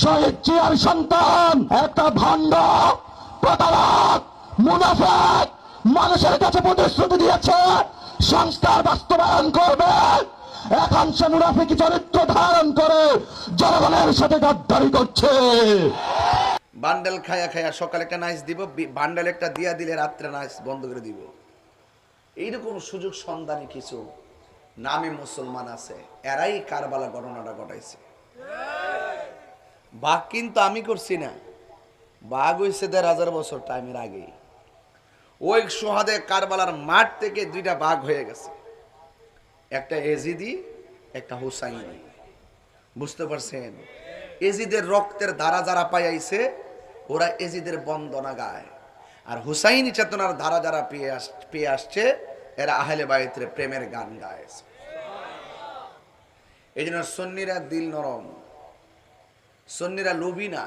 শহীদ জিয়ার সন্তান একটা ভণ্ড প্রতারক মুনাফিক মানুষের কাছে প্রতিশ্রুতি দিয়েছে সংস্কার বাস্তবায়ন করবে। এখন সে মুনাফিক চরিত্র ধারণ করে জনগণের সাথে গাদ্দারি করছে। বান্ডেল খায়া খায়া সকালে একটা নাইস দিব, বান্ডেল একটা দিয়া দিলে রাত্রে নাইস বন্ধ করে দিব। এইরকম সুযোগ সন্ধানী কিছু নামে মুসলমান আছে, এরাই কারবালা ঘটনাটা ঘটাইছে। বাঘ কিন্তু আমি করছি না, বাঘ হইছে ১,৫০০ বছর টাইমের আগে। ওই সোহাদে কারবালার মাঠ থেকে দুইটা বাঘ হয়ে গেছে, একটা এজিদি একটা হুসাইনি। বুঝতে পারছেন? এজিদের রক্তের ধারা যারা পাইয়াইছে ওরা এজিদের বন্দনা গায়, আর হুসাইনি চেতনার ধারা যারা পেয়ে আসছে এরা আহলে বাইতের প্রেমের গান গায়। এই জন্য সুন্নিরা দিল নরম, সুন্নিরা লোভী না।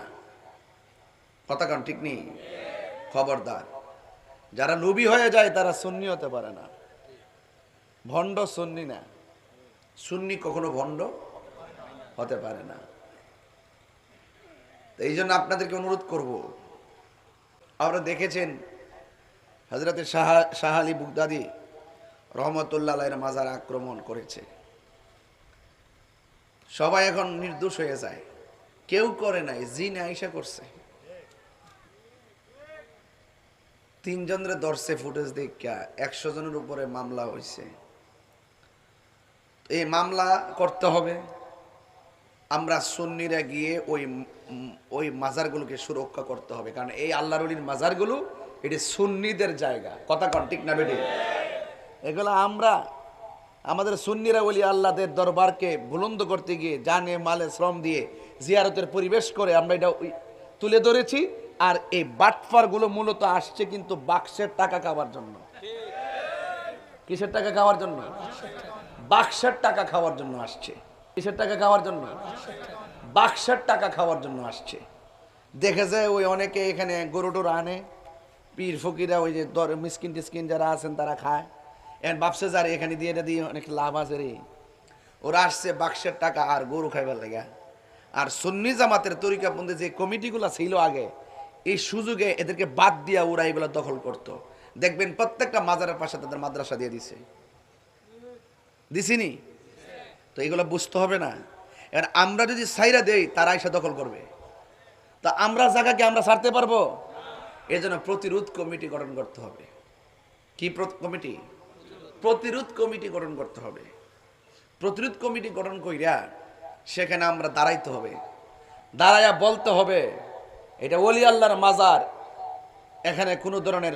কথা কান ঠিক নেই? খবরদার, যারা লোভী হয়ে যায় তারা সুন্নি হতে পারে না। ভণ্ড সুন্নি না, সুন্নি কখনো ভণ্ড হতে পারে না। এই জন্য আপনাদেরকে অনুরোধ করব, আপনারা দেখেছেন হযরতে শাহ আলী বুগদাদি রহমতুল্লাহ আলাইহির মাজার আক্রমণ করেছে। সবাই এখন নির্দোষ হয়ে যায়, কেউ করে নাই, জিন আয়েশা করছে। ৩ জনের ধরছে ফুটেজ দেখা, ১০০ জনের উপরে মামলা হয়েছে। এই মামলা করতে হবে, আমরা সুন্নিরা গিয়ে ওই মাজারগুলোকে সুরক্ষা করতে হবে, কারণ এই আল্লাহর ওলির মাজারগুলো এটি সুন্নিদের জায়গা। কথা কন ঠিক না বেটি? এগুলো আমরা আমাদের সুন্নিরা ওলি আল্লাহদের দরবারকে বুলন্দ করতে গিয়ে জানে মালে শ্রম দিয়ে জিয়ারতের পরিবেশ করে আমরা এটা তুলে ধরেছি। আর এই বাটফারগুলো মূলত আসছে কিন্তু বাক্সের টাকা খাওয়ার জন্য। কিসের টাকা খাওয়ার জন্য? বাক্সের টাকা খাওয়ার জন্য আসছে। কিসের টাকা খাওয়ার জন্য? বাক্সের টাকা খাওয়ার জন্য আসছে। দেখে যায় ওই অনেকে এখানে গরু টরু আনে, পীর ফকিরা ওই যে মিসকিন টিসকিন যারা আছেন তারা খায়। এখন ভাবছে যারা এখানে দিয়ে এটা দিয়ে অনেক লাভ আছে রে, ওরা আসছে বাক্সের টাকা আর গরু খাইবার লাগা। আর সুন্নি জামাতের তরিকাবন্দী যে কমিটিগুলো ছিল আগে, এই সুযোগে এদেরকে বাদ দিয়া ওরা এগুলো দখল করতো। দেখবেন প্রত্যেকটা মাজারের পাশে তাদের মাদ্রাসা দিয়ে দিছিনি? তো এগুলো বুঝতে হবে না। এবার আমরা যদি সাইরা দেই তারা এসে দখল করবে, তা আমরা জায়গাকে আমরা ছাড়তে পারবো? এই জন্য প্রতিরোধ কমিটি গঠন করতে হবে। কি কমিটি? প্রতিরোধ কমিটি গঠন করতে হবে। প্রতিরোধ কমিটি গঠন কইরা সেখানে আমরা দাঁড়াইতে হবে, দাঁড়াইয়া বলতে হবে এটা ওলি আল্লাহর মাজার, এখানে কোনো ধরনের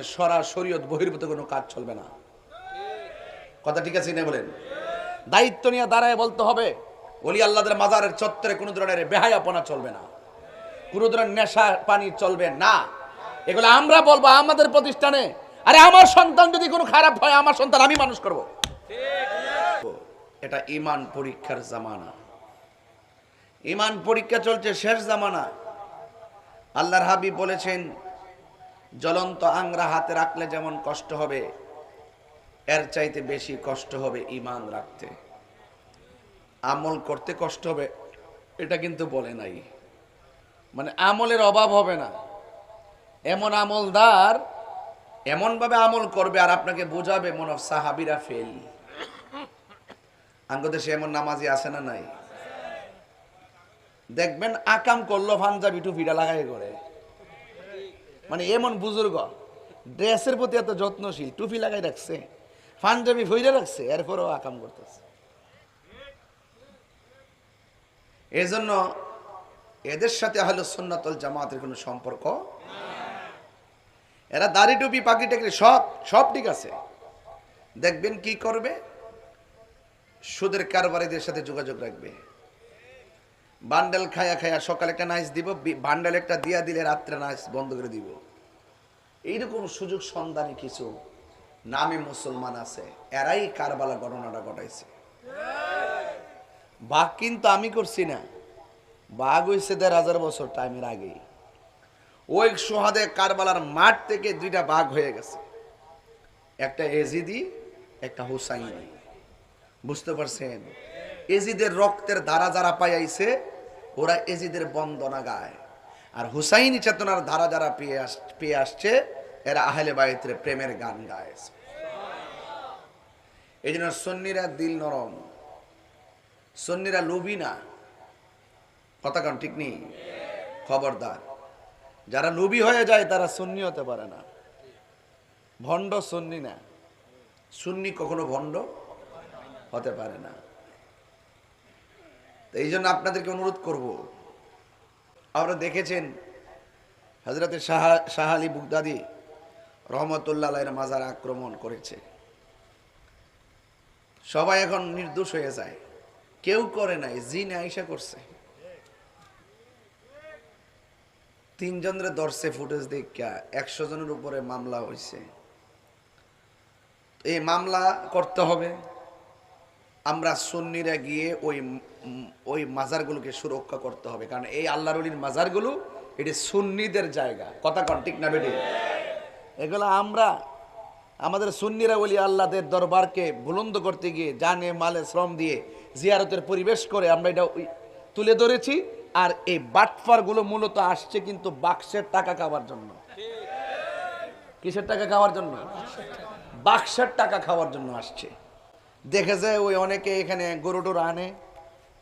শরীয়ত বহির্ভূত কোনো কাজ চলবে না। কথা ঠিক আছে না বলেন? দায়িত্ব নিয়ে দাঁড়ায় বলতে হবে ওলি আল্লাহদের মাজারের চত্বরে কোনো ধরনের বেহায়াপনা চলবে না, কোনো ধরনের নেশা পানি চলবে না। এগুলো আমরা বলবো আমাদের প্রতিষ্ঠানে। আরে আমার সন্তান যদি কোনো খারাপ হয়, আমার সন্তান আমি মানুষ করব। এটা ঈমান পরীক্ষার জামানা, ঈমান পরীক্ষা চলছে, শেষ জামানা। আল্লাহর হাবিব বলেছেন জ্বলন্ত আংরা হাতে রাখলে যেমন কষ্ট হবে, এর চাইতে বেশি কষ্ট হবে ঈমান রাখতে। আমল করতে কষ্ট হবে এটা কিন্তু বলে নাই, মানে আমলের অভাব হবে না। এমন আমলদার এমন ভাবে আমল করবে আর আপনাকে বোঝাবে মনে হয় সাহাবীরা ফেল। আঙ্গদেশে এমন নামাজি আছে না নাই? দেখবেন আকাম করলো পাঞ্জাবি টুপিটা লাগাই করে, মানে এমন বুজুর্গ ড্রেসের প্রতি এত যত্নশীল, টুপি লাগাই রাখছে, পাঞ্জাবি ভইরা রাখছে, এরপরও আকাম করতেছে। এজন্য এদের সাথে আহলুস সুন্নাত ওয়াল জামাতের কোনো সম্পর্ক। এরা দাড়ি টুপি পাকি টাকি সব ঠিক আছে, দেখবেন কি করবে, সুদের কারবারিদের সাথে যোগাযোগ রাখবে। বান্ডেল খায়া খায়া সকালে একটা নাইস দিব, বান্ডেল একটা দিয়া দিলে রাত্রে নাইস বন্ধ করে দিব। এইরকম সুযোগ সন্ধানী কিছু নামে মুসলমান আছে, এরাই কারবালা ঘটনাটা ঘটাইছে। বাঘ কিন্তু আমি করছি না, বাঘ হইছে ১,৫০০ বছর টাইমের আগে। ওই সোহাদে কারবালার মাঠ থেকে দুইটা বাঘ হয়ে গেছে, একটা এজিদি একটা হুসাইনি। বুঝতে পারছেন? এজিদের রক্তের ধারা যারা পাইয়াইছে ওরা এজিদের বন্দনা গায়, আর হুসাইনি চেতনার ধারা যারা পেয়ে আসছে এরা আহলে বাইতের প্রেমের গান গায়। এই জন্য সুন্নিরা দিল নরম, সুন্নিরা লোভী না। কথা কান ঠিক নেই? খবরদার, যারা লোভী হয়ে যায় তারা সুন্নি হতে পারে না। ভণ্ড সুন্নি না, সুন্নি কখনো ভণ্ড হতে পারে না। এই জন্য আপনাদেরকে অনুরোধ করব, আপনারা দেখেছেন হযরতে শাহ আলী বুগদাদি রহমতুল্লাহ আলাইহির মাজার আক্রমণ করেছে। সবাই এখন নির্দোষ হয়ে যায়, কেউ করে নাই, জিন আয়েশা করছে। 3 জনের ধরছে ফুটেজ দেখা, 100 জনের উপরে মামলা হয়েছে। এই মামলা করতে হবে। আমরা সুন্নিরা গিয়ে ওই মাজারগুলোকে সুরক্ষা করতে হবে, কারণ এই আল্লাহর ওলির মাজারগুলো এটি সুন্নিদের জায়গা। কথা কন ঠিক না বেটি? এগুলো আমরা আমাদের সুন্নিরা ওলি আল্লাহদের দরবারকে বুলন্দ করতে গিয়ে জানে মালে শ্রম দিয়ে জিয়ারতের পরিবেশ করে আমরা এটা তুলে ধরেছি। আর এই বাটফারগুলো মূলত আসছে কিন্তু বাক্সের টাকা খাওয়ার জন্য। কিসের টাকা খাওয়ার জন্য? বাক্সের টাকা খাওয়ার জন্য আসছে। দেখেছে ওই অনেকে এখানে গরু টরু আনে,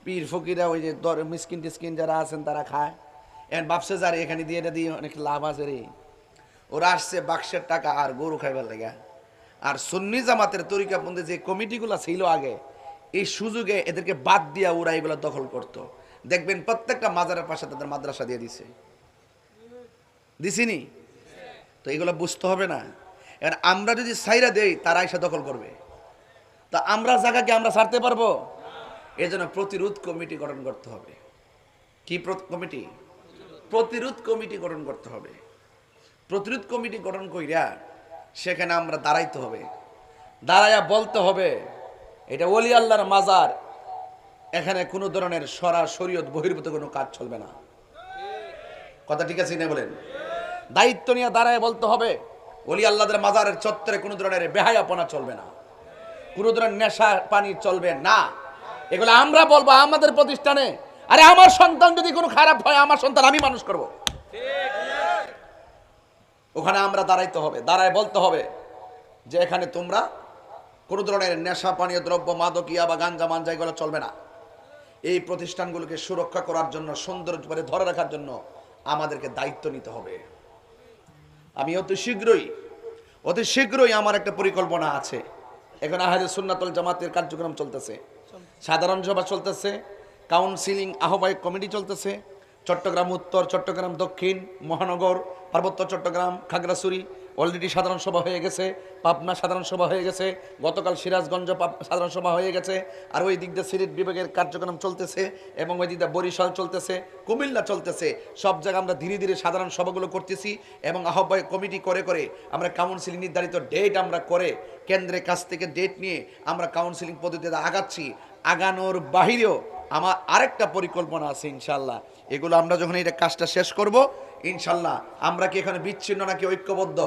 পীর ফকিরা ওই যে মিসকিন টিসকিন যারা আছেন তারা খায়। এখন ভাবছে যার এখানে দিয়ে এটা দিয়ে অনেক লাভ আছে রে, ওরা আসছে বাক্সের টাকা আর গরু খাইবার লেগা। আর সুন্নি জামাতের তরিকাপন্থী যে কমিটিগুলো ছিল আগে, এই সুযোগে এদেরকে বাদ দিয়া ওরা এগুলো দখল করতো। দেখবেন প্রত্যেকটা মাজারের পাশে তাদের মাদ্রাসা দিয়ে দিছিনি? তো এগুলো বুঝতে হবে না। এবার আমরা যদি সাইরা দেই তারা এসে দখল করবে, তা আমরা জায়গাকে আমরা ছাড়তে পারবো? এই জন্য প্রতিরোধ কমিটি গঠন করতে হবে। কি কমিটি? প্রতিরোধ কমিটি গঠন করতে হবে। প্রতিরোধ কমিটি গঠন কইরা সেখানে আমরা দাঁড়াইতে হবে, দাঁড়াইয়া বলতে হবে এটা ওলি আল্লাহর মাজার, এখানে কোনো ধরনের শরীয়ত বহির্ভূত কোনো কাজ চলবে না। কথা ঠিক আছে না বলেন? দায়িত্ব নিয়ে দাঁড়ায় বলতে হবে ওলি আল্লাহদের মাজারের চত্বরে কোনো ধরনের বেহায়াপনা চলবে না, কোনো ধরনের নেশা পানি চলবে না। এগুলো আমরা বলবো আমাদের প্রতিষ্ঠানে। আরে আমার সন্তান যদি কোনো খারাপ হয়, আমার সন্তান আমি মানুষ করব। ওখানে আমরা দাঁড়াইতে হবে, দাঁড়ায় বলতে হবে যে এখানে তোমরা কোনো ধরনের নেশা পানীয় দ্রব্য, মাদকিয়া বা গাঞ্জা মাঞ্জা এগুলো চলবে না। এই প্রতিষ্ঠানগুলোকে সুরক্ষা করার জন্য, সৌন্দর্য করে ধরে রাখার জন্য আমাদেরকে দায়িত্ব নিতে হবে। আমি অতি শীঘ্রই আমার একটা পরিকল্পনা আছে। এখন আহলে সুন্নাতুল জামাতের কার্যক্রম চলতেছে, সাধারণ সভা চলতেছে, কাউন্সিলিং আহ্বায়ক কমিটি চলতেছে। চট্টগ্রাম উত্তর, চট্টগ্রাম দক্ষিণ, মহানগর, পার্বত্য চট্টগ্রাম, খাগড়াছড়ি অলরেডি সাধারণ সভা হয়ে গেছে, পাবনা সাধারণ সভা হয়ে গেছে, গতকাল সিরাজগঞ্জ সাধারণ সভা হয়ে গেছে। আর ওই দিক দিয়ে সিলেট বিভাগের কার্যক্রম চলতেছে, এবং ওই দিক দিয়ে বরিশাল চলতেছে, কুমিল্লা চলতেছে। সব জায়গায় আমরা ধীরে ধীরে সাধারণ সভাগুলো করতেছি, এবং আহ্বায়ক কমিটি করে আমরা কাউন্সিলিং নির্ধারিত ডেট আমরা করে কেন্দ্রের কাছ থেকে ডেট নিয়ে আমরা কাউন্সিলিং পদ্ধতিতে আগাচ্ছি। আগানোর বাহিরেও আমার আরেকটা পরিকল্পনা আছে ইনশাল্লাহ। এগুলো আমরা যখন এটা কাজটা শেষ করব ইনশাল্লাহ, আমরা কি এখানে বিচ্ছিন্ন নাকি ঐক্যবদ্ধ?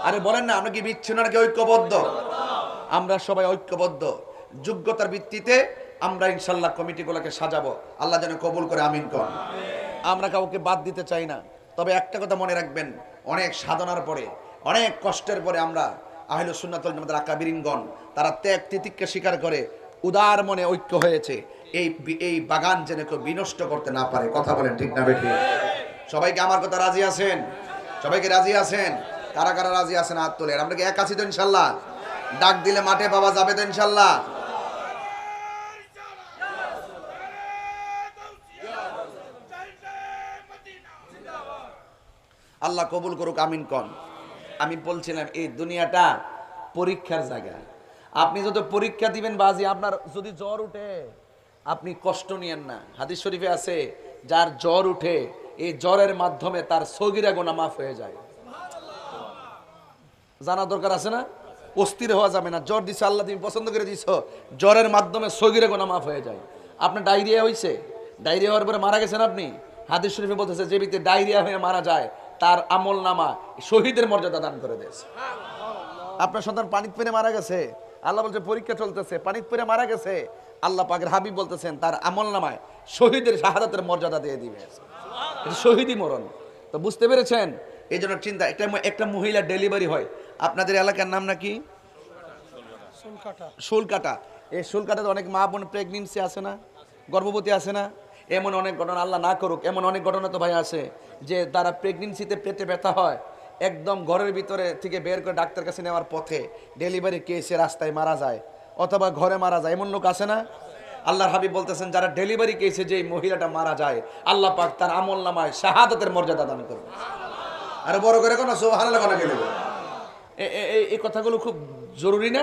আরে বলেন না, আমরা কি বিচ্ছিন্ন নাকি ঐক্যবদ্ধ? আমরা সবাই ঐক্যবদ্ধ। যোগ্যতার ভিত্তিতে আমরা ইনশাল্লাহ কমিটিগুলোকে সাজাবো। আল্লাহ যেন কবুল করে, আমিন কর। আমরা কাউকে বাদ দিতে চাই না। তবে একটা কথা মনে রাখবেন, অনেক সাধনার পরে, অনেক কষ্টের পরে আমরা আহলে সুন্নাতুল জামাতের আকাবিরিনগণ তারা ত্যাগ তিতিক্ষা স্বীকার করে উদার মনে ঐক্য হয়েছে। এই বাগান যেন কেউ বিনষ্ট করতে না পারে। কথা বলেন ঠিক না বেঠিক? সবাইকে আমার কথা রাজি আছেন? সবাইকে রাজি আছেন? কারা কারা রাজি আছেন হাত তোলেন। আমরা কি এক আছি তো ইনশাল্লাহ? ডাক দিলে মাঠে পাওয়া যাবে তো ইনশাল্লাহ? আল্লাহ কবুল করুক, আমিন কন। আমি বলছিলাম এই দুনিয়াটা পরীক্ষার জায়গা। আপনি যত পরীক্ষা দিবেন বাজি, আপনার যদি জ্বর উঠে আপনি কষ্ট নিয়েন না। হাদিস শরীফে আছে যার জ্বর উঠে এই জ্বরের মাধ্যমে তার সগীরা গুনাহ মাফ হয়ে যায়। জানা দরকার আছে না? অস্থির হওয়া যাবে না। জ্বর দিছে আল্লাহ, তুমি পছন্দ করে দিছ, জ্বরের মাধ্যমে সগীরা গুনাহ মাফ হয়ে যায়। আপনার ডায়রিয়া হয়েছে, ডায়রিয়া হওয়ার পরে মারা গেছেন আপনি, হাদিস শরীফে বলতেছে যে ব্যক্তি ডায়রিয়া হয়ে মারা যায় তার আমল নামা শহীদের মর্যাদা দান করে দিয়েছে। আপনার সন্তান পানিতে পড়ে মারা গেছে, আল্লাহ বলছে পরীক্ষা চলতেছে, পানিতে পড়ে মারা গেছে, আল্লাহ পাকের হাবিব বলতেছেন তার আমল নামায় শহীদের শাহাদাতের মর্যাদা দিয়ে দিবে। এটা শহীদি মরণ। তো বুঝতে পেরেছেন? এই জন্য চিন্তা, একটা মহিলা ডেলিভারি হয়, আপনাদের এলাকার নাম নাকি শুলকাটা। এই শুলকাটাতে অনেক মা বোন প্রেগনেন্সি আছে না, গর্ভবতী আছে না? এমন অনেক ঘটনা, আল্লাহ না করুক, এমন অনেক ঘটনা তো ভাই আছে যে তারা প্রেগনেন্সিতে পেটে ব্যথা হয়, একদম ঘরের ভিতরে থেকে বের করে ডাক্তার কাছে নেওয়ার পথে ডেলিভারি কেসে রাস্তায় মারা যায়, অথবা ঘরে মারা যায়। এমন লোক আছে না? আল্লাহর হাবিব বলতেছেন যারা ডেলিভারি কেসে যে মহিলাটা মারা যায়, আল্লাহ পাক তার আমল নামায় শাহাদাতের মর্যাদা দান করবে। আর বড় করে কোনো সুবহানাল্লাহ কোনো গেলে এই কথাগুলো খুব জরুরি না?